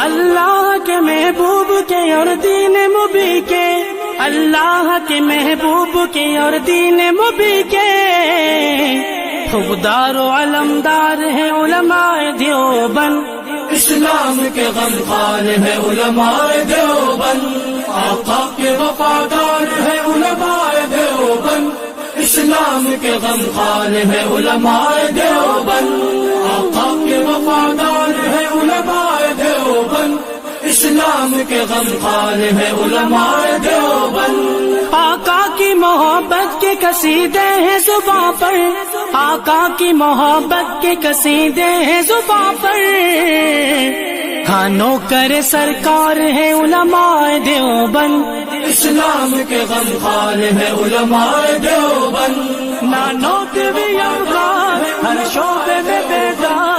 اللہ کے محبوب کے اور دین مبی کے، اللہ کے محبوب کے اور دین مبی کے خوددار و علمدار ہے علماء دیوبند، اسلام کے غمخوار ہے علماء دیوبند، آقا کے وفادار ہے علماء دیوبند، اسلام کے غمخوار ہے علماء دیوبند، آقا کے وفادار ہے علماء دیوبند، اسلام کے غمخوار ہے علماء دیوبند۔ آقا کی محبت کے قصیدے ہیں زباں پر، آقا کی محبت کے قصیدے ہیں زباں پر، ہاں نوکر سرکار ہے علماء دیوبند، اسلام کے غمخوار ہے علماء دیوبند، نہ نوکری ہر شعبے میں بیدار